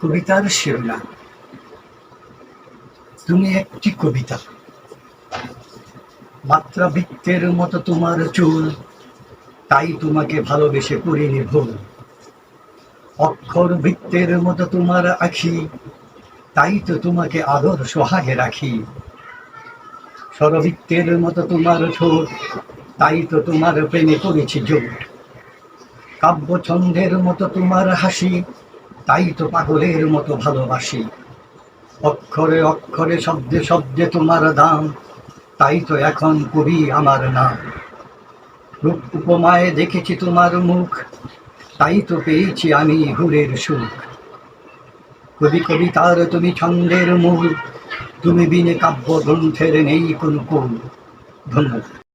কবিতার শিরোনাম তুমি একটি কবিতা। মাত্রা বৃত্তের মতো তোমার চুল, তাই তোমাকে ভালোবেসে করিনি ভুল। অক্ষর বৃত্তের মতো তোমার আখি, তাই তো তোমাকে আদর সোহাগে রাখি। স্বরবৃত্তের মতো তোমার ঠোঁট, তাই তো তোমার প্রেমে করেছি জোট। কাব্য ছন্দের মতো তোমার হাসি, তাই তো পাগলের মতো ভালোবাসি। অক্ষরে অক্ষরে শব্দে শব্দে তোমার দাম, তাই তো এখন কবি আমার নাম। রূপ উপমায় দেখেছি তোমার মুখ, তাই তো পেয়েছি আমি হুরের সুখ। কবি কবিতার তুমি ছন্দের মূল, তুমি বিনে কাব্য গ্রন্থের নেই কোন কুল। ধন্যবাদ।